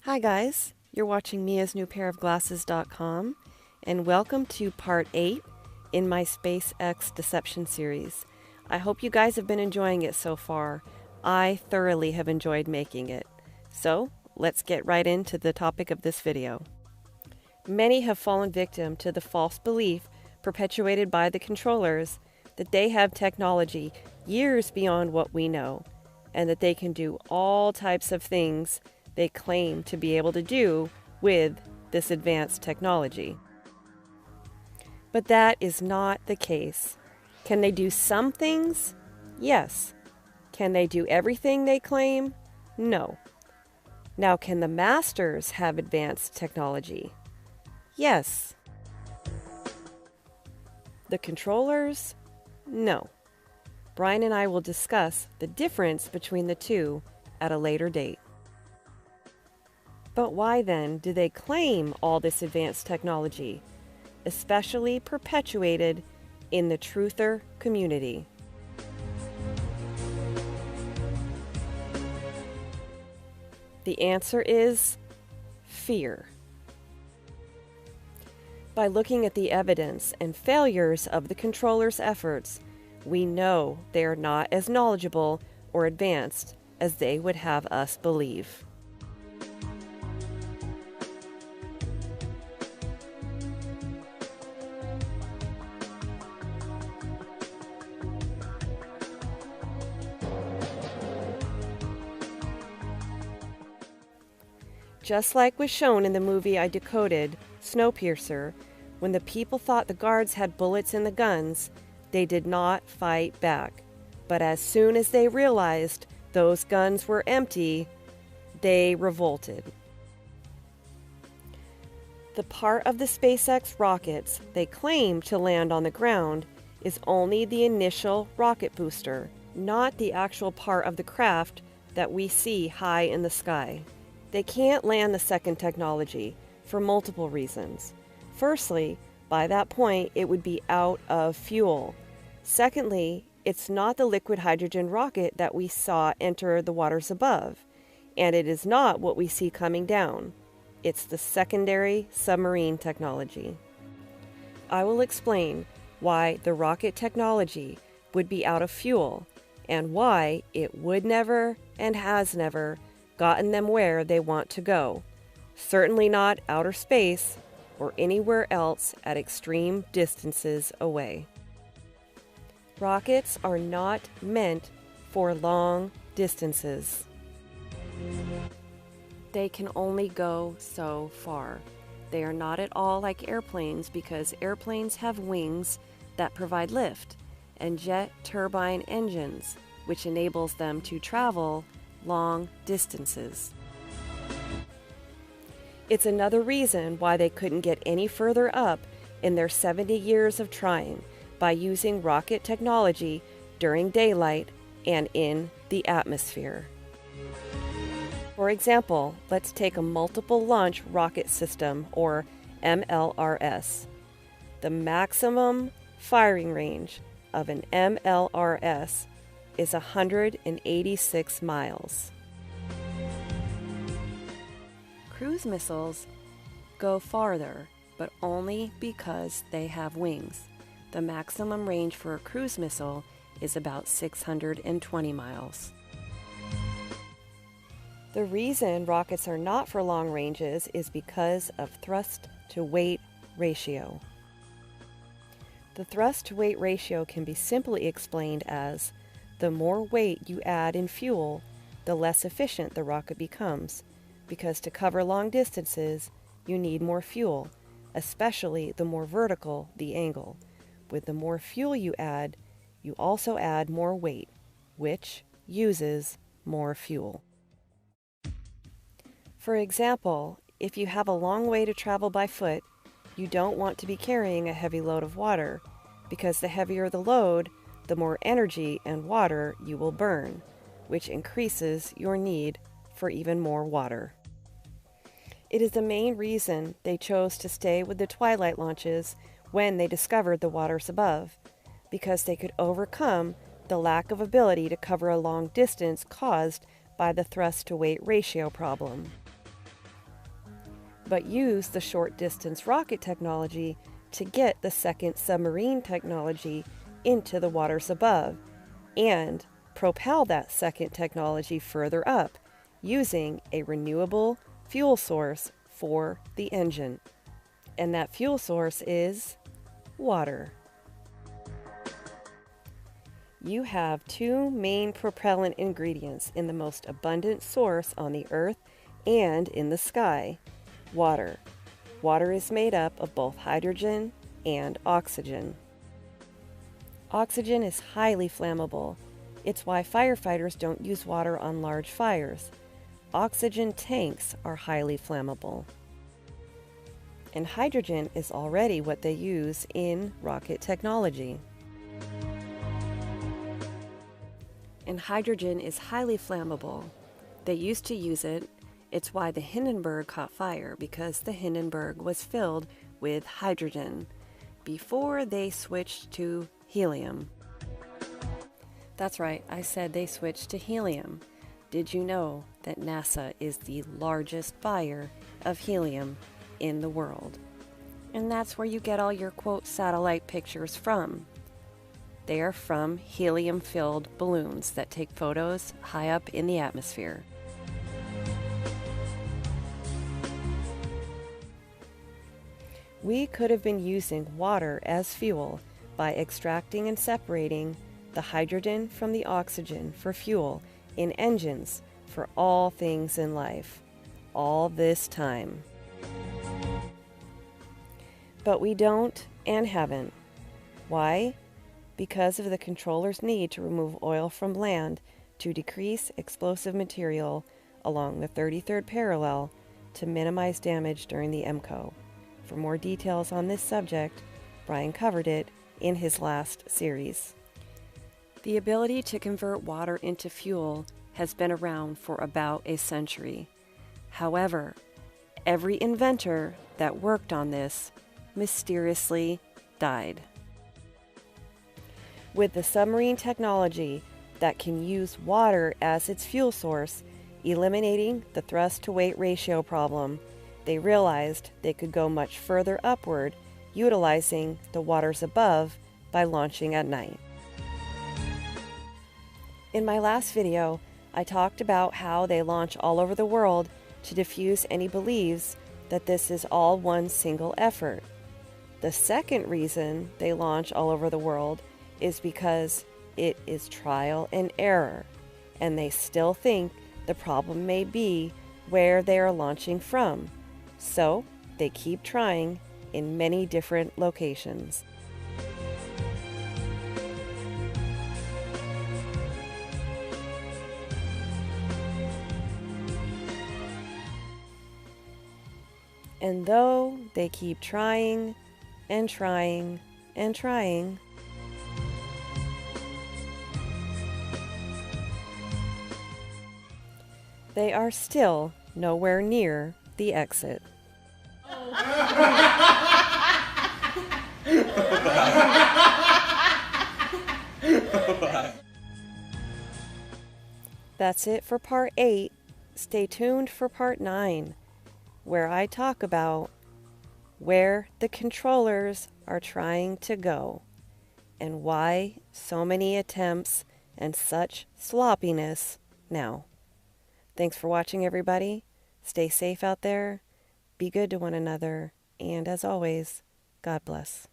Hi guys, you're watching miasnewpairofglasses.com and welcome to part 8 in my SpaceX deception series. I hope you guys have been enjoying it so far. I thoroughly have enjoyed making it. So let's get right into the topic of this video. Many have fallen victim to the false belief perpetuated by the controllers that they have technology years beyond what we know and that they can do all types of things they claim to be able to do with this advanced technology. But that is not the case. Can they do some things? Yes. Can they do everything they claim? No. Now, can the masters have advanced technology? Yes. The controllers? No. Brian and I will discuss the difference between the two at a later date. But why then do they claim all this advanced technology, especially perpetuated in the truther community? The answer is fear. By looking at the evidence and failures of the controllers' efforts, we know they are not as knowledgeable or advanced as they would have us believe. Just like was shown in the movie I decoded, Snowpiercer, when the people thought the guards had bullets in the guns, they did not fight back. But as soon as they realized those guns were empty, they revolted. The part of the SpaceX rockets they claim to land on the ground is only the initial rocket booster, not the actual part of the craft that we see high in the sky. They can't land the second technology for multiple reasons. Firstly, by that point, it would be out of fuel. Secondly, it's not the liquid hydrogen rocket that we saw enter the waters above, and it is not what we see coming down. It's the secondary submarine technology. I will explain why the rocket technology would be out of fuel and why it would never and has never gotten them where they want to go, certainly not outer space or anywhere else at extreme distances away. Rockets are not meant for long distances. They can only go so far. They are not at all like airplanes because airplanes have wings that provide lift and jet turbine engines, which enables them to travel long distances. It's another reason why they couldn't get any further up in their 70 years of trying by using rocket technology during daylight and in the atmosphere. For example, let's take a multiple launch rocket system, or MLRS. The maximum firing range of an MLRS is 186 miles. Cruise missiles go farther, but only because they have wings. The maximum range for a cruise missile is about 620 miles. The reason rockets are not for long ranges is because of thrust-to-weight ratio. The thrust-to-weight ratio can be simply explained as the more weight you add in fuel, the less efficient the rocket becomes, because to cover long distances, you need more fuel, especially the more vertical the angle. With the more fuel you add, you also add more weight, which uses more fuel. For example, if you have a long way to travel by foot, you don't want to be carrying a heavy load of water, because the heavier the load, the more energy and water you will burn, which increases your need for even more water. It is the main reason they chose to stay with the Twilight launches when they discovered the waters above, because they could overcome the lack of ability to cover a long distance caused by the thrust-to-weight ratio problem. but use the short-distance rocket technology to get the second submarine technology into the waters above and propel that second technology further up using a renewable fuel source for the engine. And that fuel source is water. You have two main propellant ingredients in the most abundant source on the earth and in the sky: water. Water is made up of both hydrogen and oxygen. Oxygen is highly flammable. It's why firefighters don't use water on large fires. Oxygen tanks are highly flammable. And hydrogen is already what they use in rocket technology. And hydrogen is highly flammable. They used to use it. It's why the Hindenburg caught fire, because the Hindenburg was filled with hydrogen before they switched to helium. That's right, I said they switched to helium. Did you know that NASA is the largest buyer of helium in the world? And that's where you get all your, quote, satellite pictures from. They are from helium-filled balloons that take photos high up in the atmosphere. We could have been using water as fuel by extracting and separating the hydrogen from the oxygen for fuel in engines for all things in life, all this time. But we don't and haven't. Why? Because of the controller's need to remove oil from land to decrease explosive material along the 33rd parallel to minimize damage during the MCO. For more details on this subject, Brian covered it in his last series. The ability to convert water into fuel has been around for about a century. However, every inventor that worked on this mysteriously died. With the submarine technology that can use water as its fuel source, eliminating the thrust-to-weight ratio problem, they realized they could go much further upward utilizing the waters above by launching at night. In my last video, I talked about how they launch all over the world to diffuse any beliefs that this is all one single effort. The second reason they launch all over the world is because it is trial and error, and they still think the problem may be where they are launching from. So they keep trying in many different locations. And though they keep trying and trying and trying, they are still nowhere near the exit. That's it for part 8. Stay tuned for part 9, where I talk about where the controllers are trying to go and why so many attempts and such sloppiness now. Thanks for watching, everybody. Stay safe out there. Be good to one another. And as always, God bless.